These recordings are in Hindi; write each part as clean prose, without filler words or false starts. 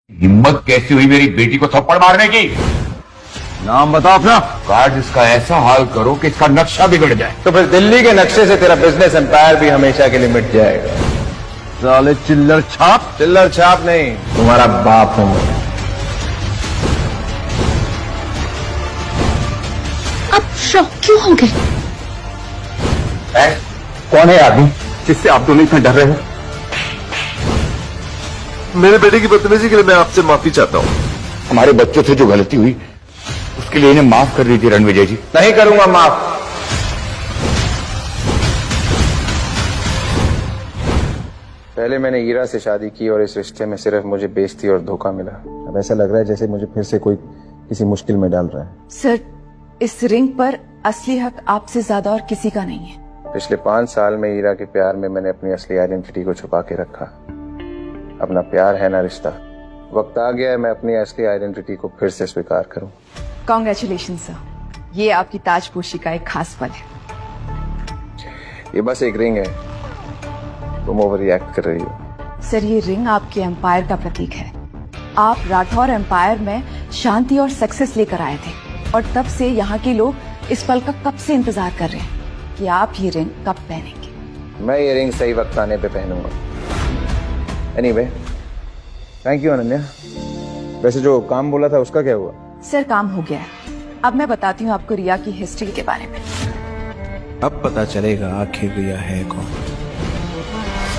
हिम्मत कैसी हुई मेरी बेटी को थप्पड़ मारने की? नाम बताओ अपना। आज इसका ऐसा हाल करो कि इसका नक्शा बिगड़ जाए। तो फिर दिल्ली के नक्शे से तेरा बिजनेस एम्पायर भी हमेशा के लिए मिट जाएगा। साले चिल्लर छाप। चिल्लर छाप नहीं, तुम्हारा बाप हूं मैं। आप शॉक क्यों हो गए? कौन है आदमी जिससे आप दोनों इतना डर रहे हो? मेरे बेटे की बदतमीजी के लिए मैं आपसे माफी चाहता हूँ। हमारे बच्चों से जो गलती हुई उसके लिए इन्हें माफ कर दीजिए रणविजय जी। नहीं करूंगा माफ। पहले मैंने ईरा से शादी की और इस रिश्ते में सिर्फ मुझे बेइज्जती और धोखा मिला। अब ऐसा लग रहा है जैसे मुझे फिर से कोई किसी मुश्किल में डाल रहा है। सर, इस रिंग पर असली हक आपसे ज्यादा और किसी का नहीं है। पिछले 5 साल में ईरा के प्यार में मैंने अपनी असली आइडेंटिटी को छुपा के रखा। अपना प्यार है ना रिश्ता। वक्त आ गया है मैं अपनी असली आइडेंटिटी को फिर से स्वीकार करूं। कॉन्ग्रेचुलेशन सर, ये आपकी ताजपोशी का एक खास पल है। ये बस एक रिंग है, तुम ओवर रिएक्ट कर रही हो। सर, ये रिंग आपके एम्पायर का प्रतीक है। आप राठौर एम्पायर में शांति और सक्सेस लेकर आए थे और तब से यहाँ के लोग इस पल का कब से इंतजार कर रहे हैं कि आप ये रिंग कब पहनेंगे। मैं ये रिंग सही वक्त आने पे पहनूंगा। Anyway, thank you Ananya. वैसे जो काम बोला था उसका क्या हुआ? सर, काम हो गया है। अब मैं बताती हूँ आपको रिया की हिस्ट्री के बारे में। अब पता चलेगा आखिर रिया है कौन।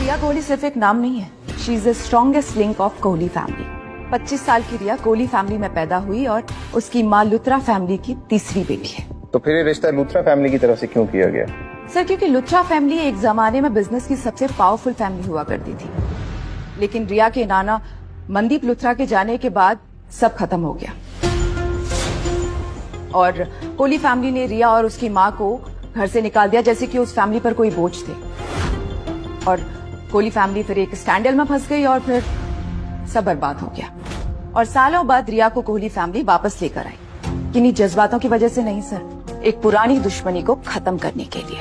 रिया कोहली सिर्फ एक नाम नहीं है, she is the strongest link of Kohli family. 25 साल की रिया कोहली फैमिली में पैदा हुई और उसकी माँ लुथरा फैमिली की तीसरी बेटी है। तो फिर ये रिश्ता लुथरा फैमिली की तरफ से क्यों किया गया? सर, क्योंकि लुथरा फैमिली एक जमाने में बिजनेस की सबसे पावरफुल फैमिली हुआ करती थी, लेकिन रिया के नाना मनदीप लुथरा के जाने के बाद सब खत्म हो गया और कोहली फैमिली ने रिया और उसकी माँ को घर से निकाल दिया, जैसे कि उस फैमिली पर कोई बोझ थे। और कोहली फैमिली फिर एक स्कैंडल में फंस गई और फिर सब बर्बाद हो गया। और सालों बाद रिया को कोहली फैमिली वापस लेकर आई, किन्हीं जज्बातों की वजह से नहीं सर, एक पुरानी दुश्मनी को खत्म करने के लिए।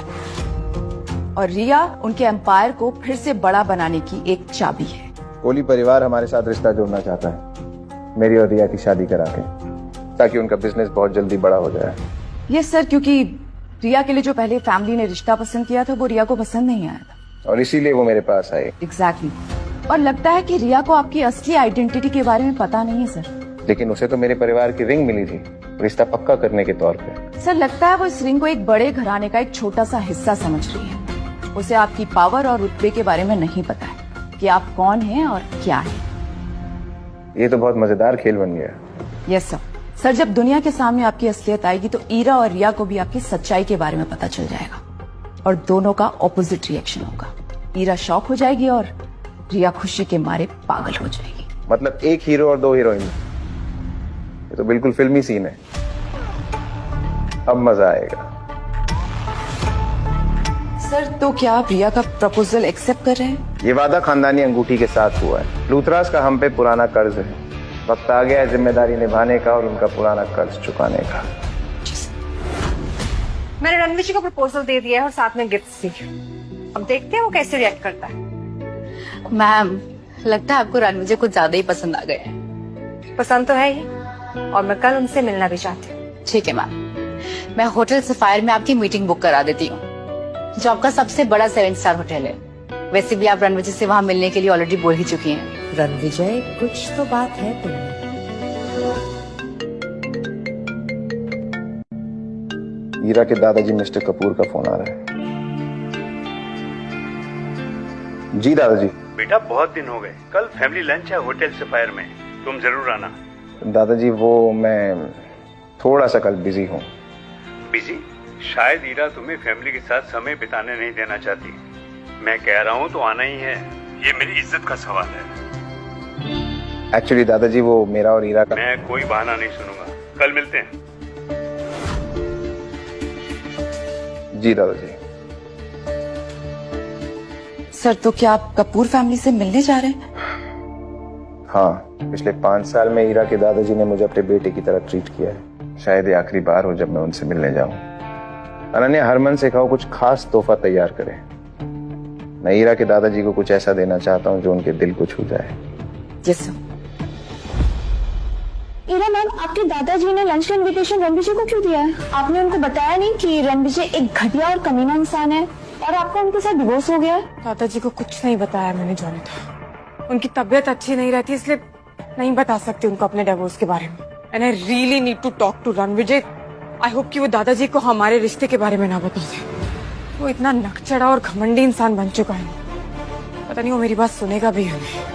और रिया उनके एम्पायर को फिर से बड़ा बनाने की एक चाबी है। कोहली परिवार हमारे साथ रिश्ता जोड़ना चाहता है, मेरी और रिया की शादी करा के, ताकि उनका बिजनेस बहुत जल्दी बड़ा हो जाए। यस सर, क्योंकि रिया के लिए जो पहले फैमिली ने रिश्ता पसंद किया था वो रिया को पसंद नहीं आया था और इसीलिए वो मेरे पास आई। एग्जैक्टली। और लगता है कि रिया को आपकी असली आइडेंटिटी के बारे में पता नहीं है सर। लेकिन उसे तो मेरे परिवार की रिंग मिली थी, रिश्ता पक्का करने के तौर पे। सर, लगता है वो इस रिंग को एक बड़े घराने का एक छोटा सा हिस्सा समझ रही है। उसे आपकी पावर और रुतबे के बारे में नहीं पता है कि आप कौन हैं और क्या है। ये तो बहुत मजेदार खेल बन गया। Yes sir. सर, जब दुनिया के सामने आपकी असलियत आएगी तो ईरा और रिया को भी आपकी सच्चाई के बारे में पता चल जाएगा और दोनों का ऑपोजिट रिएक्शन होगा। ईरा शॉक हो जाएगी और रिया खुशी के मारे पागल हो जाएगी। मतलब एक हीरो और 2 हीरोइन। ये तो बिल्कुल फिल्मी सीन है। अब मजा आएगा। सर, तो क्या आप रिया का प्रपोजल एक्सेप्ट कर रहे हैं? ये वादा खानदानी अंगूठी के साथ हुआ है। लूथरास का हम पे पुराना कर्ज है। वक्त आ गया है जिम्मेदारी निभाने का और उनका पुराना कर्ज चुकाने का। मैंने रणवीर जी को प्रपोजल दे दिया है और साथ में गिफ्ट भी। अब देखते हैं वो कैसे रिएक्ट करता है। मैम, लगता है आपको रणवीर जी कुछ ज्यादा ही पसंद आ गए हैं। पसंद तो है ही और मैं कल उनसे मिलना भी चाहती हूँ। ठीक है मैम, मैं होटल सफायर में आपकी मीटिंग बुक करा देती हूँ, जो आपका सबसे बड़ा 7 स्टार होटल है। वैसे भी आप रणविजय से वहाँ मिलने के लिए ऑलरेडी बोल ही चुकी हैं। रणविजय, कुछ तो बात है तुमने। ईरा के दादाजी मिस्टर कपूर का फोन आ रहा है। जी दादाजी। बेटा, बहुत दिन हो गए। कल फैमिली लंच है होटल सफायर में, तुम जरूर आना। दादाजी, वो मैं थोड़ा सा कल बिजी हूँ। बिजी? शायद ईरा तुम्हें फैमिली के साथ समय बिताने नहीं देना चाहती। मैं कह रहा हूँ तो आना ही है, ये मेरी इज्जत का सवाल है। एक्चुअली दादाजी, वो मेरा और ईरा का। मैं कोई बहाना नहीं सुनूंगा, कल मिलते हैं। जी दादाजी। सर, तो क्या आप कपूर फैमिली से मिलने जा रहे हैं? हाँ, पिछले 5 साल में ईरा के दादाजी ने मुझे अपने बेटे की तरह ट्रीट किया है। शायद ये आखिरी बार हो जब मैं उनसे मिलने जाऊं। अनन्या, हरमन से कहो कुछ खास तोहफा तैयार करे। मैं ईरा के दादाजी को कुछ ऐसा देना चाहता हूँ जो उनके दिल को छू जाए। Yes sir. ईरा मैम, आपके दादाजी ने लंच का इनविटेशन रणविजय को क्यों दिया है? आपने उनको बताया नहीं कि रणविजय एक घटिया और कमीना इंसान है और आपका उनके साथ डिवोर्स हो गया है? दादाजी को कुछ नहीं बताया मैंने जोनिता। उनकी तबीयत अच्छी नहीं रहती इसलिए नहीं बता सकती उनको अपने डिवोर्स के बारे में। And I really need to talk to Ranvijay. I hope कि वो दादाजी को हमारे रिश्ते के बारे में ना बता दे। वो इतना नकचड़ा और घमंडी इंसान बन चुका है, पता नहीं वो मेरी बात सुनेगा भी या नहीं।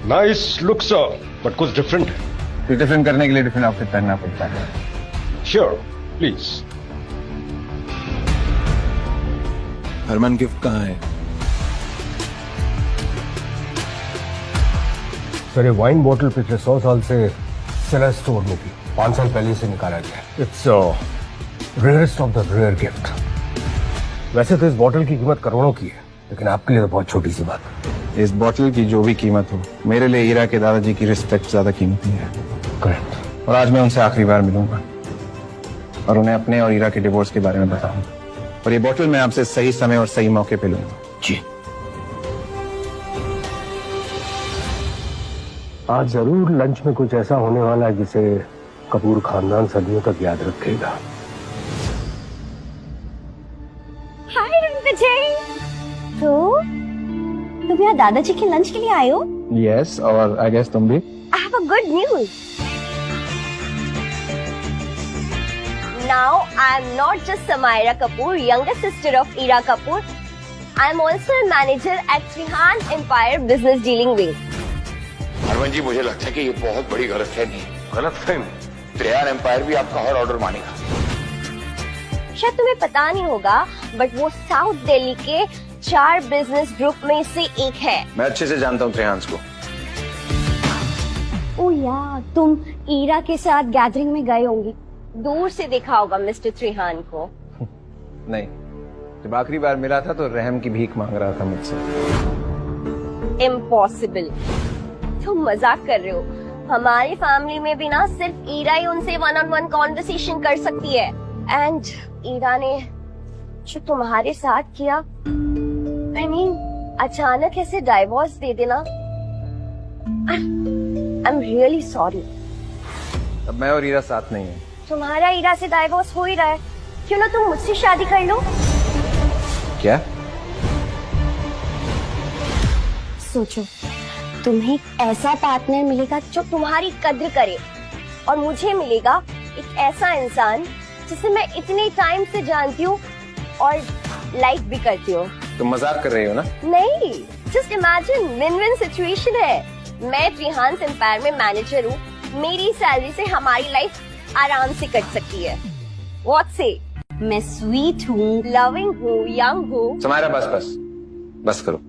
नाइस लुक सर, बट कुछ डिफरेंट है। डिफरेंट करने के लिए डिफरेंट आउटफिट पहनना पड़ता है। Sure, please. हरमान गिफ्ट कहाँ है? सर ये वाइन बोतल पिछले 100 साल से सेलर स्टोर में थी, 5 साल पहले से निकाला गया। It's rarest of the rare gift. वैसे तो इस बोतल की कीमत करोड़ों की है, लेकिन आपके लिए तो बहुत छोटी सी बात है। इस बोतल की जो भी कीमत हो, मेरे लिए ईरा के दादाजी की रिस्पेक्ट ज्यादा कीमती है। करेक्ट। और आज मैं उनसे आखिरी बार मिलूंगा और उन्हें अपने और ईरा के डिवोर्स के बारे में बताऊंगा। और ये बोतल मैं आपसे सही समय और सही मौके पे लूंगा। जी। आज जरूर लंच में कुछ ऐसा होने वाला है जिसे कपूर खानदान सदियों तक याद रखेगा। हाय रणविजय। तो तुम यहाँ दादाजी के लंच के लिए आए हो? यस, और आई गेस तुम भी। I have a good news. Now I am not just Samaira Kapoor, younger sister of Ira Kapoor. I am also a manager at Trihan Empire Business Dealing Wing. Harman जी, मुझे लगता है कि ये बहुत बड़ी गलतफहमी है। गलतफहमी? त्रिहान एम्पायर भी आपका हर ऑर्डर मानेगा। शायद तुम्हें पता नहीं होगा, बट वो साउथ दिल्ली के 4 बिजनेस ग्रुप में से एक है। मैं अच्छे से जानता हूँ त्रिहांस को। ओ या, तुम ईरा के साथ गैदरिंग में गए होंगे, दूर से देखा होगा मिस्टर त्रिहान को। नहीं, जब आखिरी बार मिला था तो रहम की भीख मांग रहा था मुझसे। इम्पॉसिबल, तुम मजाक कर रहे हो। हमारी फैमिली में भी ना सिर्फ ईरा ही उनसे 1-on-1 कॉन्वर्सेशन कर सकती है। एंड ईरा ने जो तुम्हारे साथ किया, I mean, अचानक ऐसे डाइवोर्स दे देना, I'm really sorry। अब मैं और ईरा साथ नहीं है। तुम्हारा ईरा से डाइवोर्स हो ही रहा है, क्यों ना तुम मुझसे शादी कर लो? क्या? सोचो, तुम्हें एक ऐसा पार्टनर मिलेगा जो तुम्हारी कद्र करे, और मुझे मिलेगा एक ऐसा इंसान जिसे मैं इतने टाइम से जानती हूँ और लाइक भी करती हूँ। तुम मजाक कर रही हो ना? नहीं, जस्ट इमेजिन, विन-विन सिचुएशन है। मैं त्रिहान एम्पायर में मैनेजर हूँ, मेरी सैलरी से हमारी लाइफ आराम से कट सकती है। व्हाट से? मैं स्वीट हूँ, लविंग हूँ, यंग हूँ। समायरा, बस करो।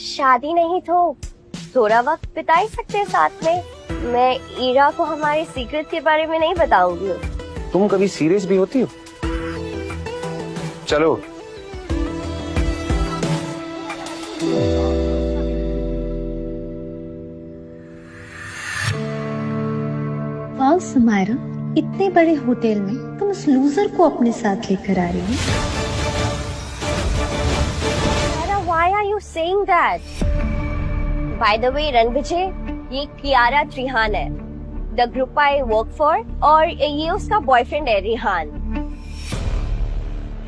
शादी नहीं तो थोड़ा वक्त बिता ही सकते हैं साथ में। मैं ईरा को हमारे सीक्रेट के बारे में नहीं बताऊंगी। तुम कभी सीरियस भी होती हो? चलो। वाह समायरा, इतने बड़े होटल में तुम उस लूजर को अपने साथ लेकर आ रही हो। Why are you saying that? By the way, Ranvijay, ये कियारा त्रिहान है, the group I work for, और ये उसका बॉयफ्रेंड है रिहान।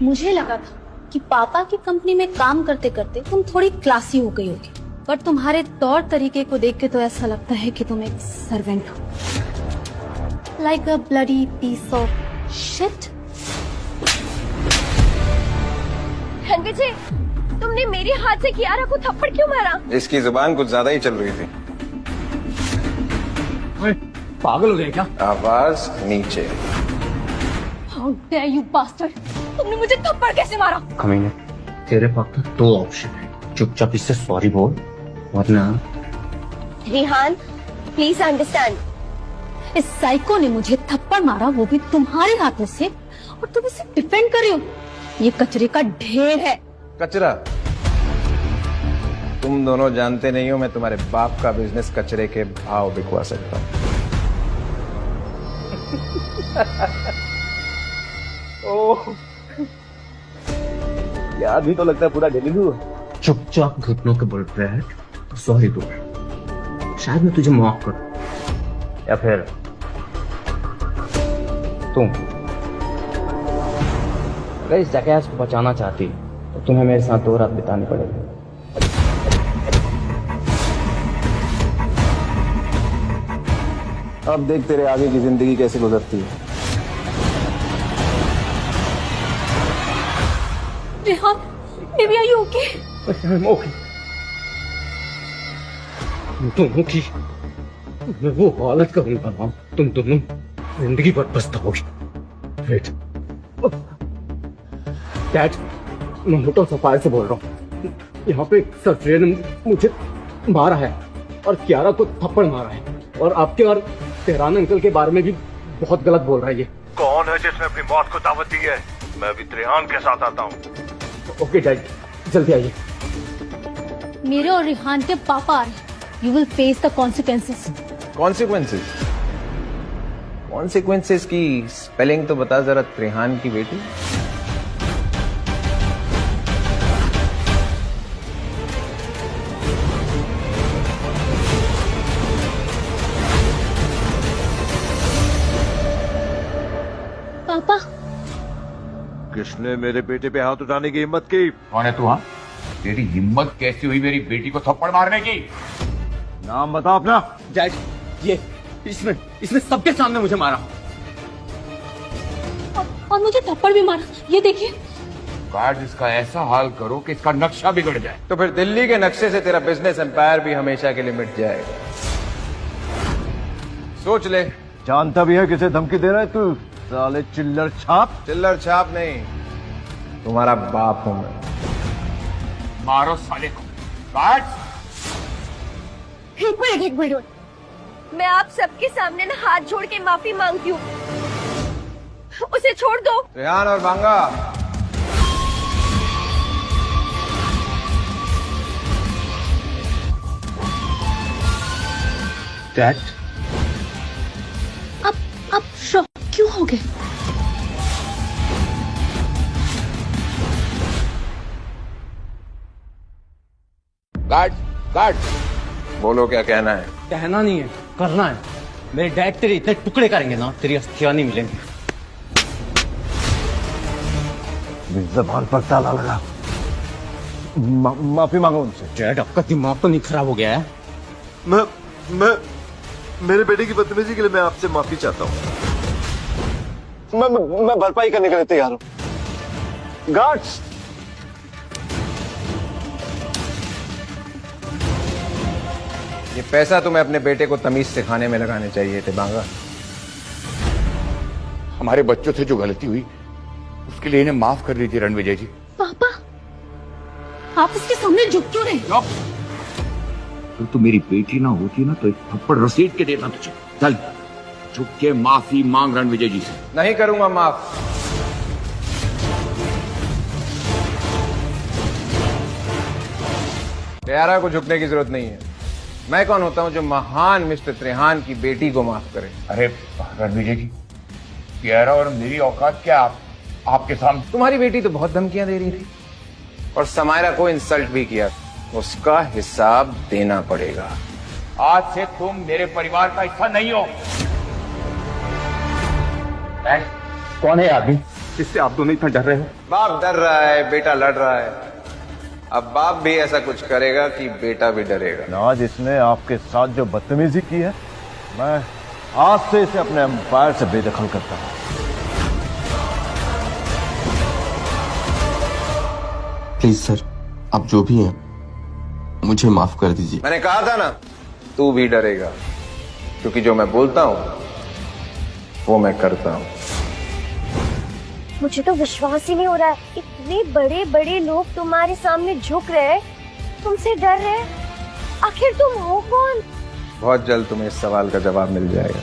मुझे लगा था कि पापा की कंपनी में काम करते करते तुम थोड़ी क्लासी हो गई होगी, पर तुम्हारे तौर तरीके को देख के तो ऐसा लगता है कि तुम एक सर्वेंट हो। Like a bloody piece of shit. Ranvijay, तुमने मेरे हाथ से कियारा को थप्पड़ क्यों मारा? इसकी जुबान कुछ ज्यादा ही चल रही थी। पागल हो गए क्या? आवाज नीचे। How dare you bastard! तुमने मुझे थप्पड़ कैसे मारा? कमीने, तेरे पास तो 2 ऑप्शन है, चुपचाप इससे सॉरी बोल, वरना। रिहान, प्लीज अंडरस्टैंड, इस साइको ने मुझे थप्पड़ मारा, वो भी तुम्हारे हाथों से, और तुम इसे डिफेंड कर रही हो। ये कचरे का ढेर है। कचरा? तुम दोनों जानते नहीं हो मैं तुम्हारे बाप का बिजनेस कचरे के भाव बिकवा सकता हूँ। ओह, ये आदमी तो लगता है पूरा डेलीलू है। चुपचाप घुटनों के बल बैठ, सॉरी बोल, शायद मैं तुझे माफ करूं, या फिर तुम अगर इस जगह को बचाना चाहती तो तुम्हें मेरे साथ 2 रात बितानी पड़ेगी। अब देख तेरे आगे की जिंदगी कैसे गुजरती है। Rehan, baby are you okay? Okay. तुम की मैं वो हालत करूंगा ना, तुम दोनों जिंदगी भर पछताओगी। वेट, डैड, मैं होटल सफायर से बोल रहा हूँ। यहाँ पे एक सर्वेयर ने मुझे मारा है और कियारा को थप्पड़ मारा है, और आपके और तेहरान अंकल के बारे में भी बहुत गलत बोल रहा है ये। कौन है जिसने अपनी मौत को दावत दी है? मैं भी त्रिहान के साथ आता हूँ। ओके डैड, जल्दी आइए। मेरे और रेहान के पापा आ रहे हैं। You will face the consequences. Consequences? Consequences की स्पेलिंग तो बता जरा, त्रिहान की बेटी। पापा, किसने मेरे बेटे पे हाथ उठाने की हिम्मत की? कौन है तू? हाँ, तेरी हिम्मत कैसी हुई मेरी बेटी को थप्पड़ मारने की? नाम बता अपना। डैड, ये इसने सबके सामने मुझे मारा और मुझे थप्पड़ भी मारा। ये देखिए। गार्ड, इसका ऐसा हाल करो कि इसका नक्शा बिगड़ जाए। तो फिर दिल्ली के नक्शे से तेरा बिजनेस एम्पायर भी हमेशा के लिए मिट जाएगा। सोच ले। जानता भी है किसे धमकी दे रहा है तू, साले चिल्लर छाप। चिल्लर छाप नहीं, तुम्हारा बाप हूं मैं। मारो साले को। गार्ड, एक मिनट, मैं आप सबके सामने ना हाथ जोड़ के माफी मांगती हूँ। उसे छोड़ दो। रेहान और बांगा, डैड, अब शॉक क्यों हो गए? गार्ड, गार्ड, बोलो क्या कहना है। कहना नहीं है, करना है। मेरे डैड तेरे इतने टुकड़े करेंगे ना, तेरी अस्थियां नहीं मिलेंगी। जबान पर ताला लगा। माफी मांगो उनसे। डैड, आपका दिमाग तो नहीं खराब हो गया है? मैं मेरे बेटे की बदतमीजी के लिए मैं आपसे माफी चाहता हूँ। मैं भरपाई करने के लिए तैयार हूँ। गार्ड्स, ये पैसा तुम्हें अपने बेटे को तमीज सिखाने में लगाने चाहिए थे बांगा। हमारे बच्चों से जो गलती हुई उसके लिए इन्हें माफ कर दीजिए रणविजय जी। पापा, आप इसके सामने झुक क्यों रहे? अगर तू मेरी बेटी ना होती ना तो एक थप्पड़ रसीद के देता तुझे। चल, झुक के माफी मांग रणविजय जी से। नहीं करूंगा माफ। प्यारा को झुकने की जरूरत नहीं है। मैं कौन होता हूं जो महान मिस्टर त्रिहान की बेटी को माफ करे? अरे रणविजय जी, प्यारा और मेरी औकात क्या आपके सामने? तुम्हारी बेटी तो बहुत धमकियां दे रही थी और समायरा को इंसल्ट भी किया। उसका हिसाब देना पड़ेगा। आज से तुम मेरे परिवार का हिस्सा नहीं हो। कौन है आदमी जिससे आप दोनों इतना डर रहे हो? बाप डर रहा है, बेटा लड़ रहा है। अब बाप भी ऐसा कुछ करेगा कि बेटा भी डरेगा। आज इसने आपके साथ जो बदतमीजी की है, मैं आज से इसे अपने एम्पायर से बेदखल करता हूं। प्लीज सर, आप जो भी हैं मुझे माफ कर दीजिए। मैंने कहा था ना, तू भी डरेगा, क्योंकि जो मैं बोलता हूं वो मैं करता हूं। मुझे तो विश्वास ही नहीं हो रहा है, इतने बड़े बड़े लोग तुम्हारे सामने झुक रहे हैं, तुमसे डर रहे हैं। आखिर तुम हो कौन? बहुत जल्द तुम्हें इस सवाल का जवाब मिल जाएगा।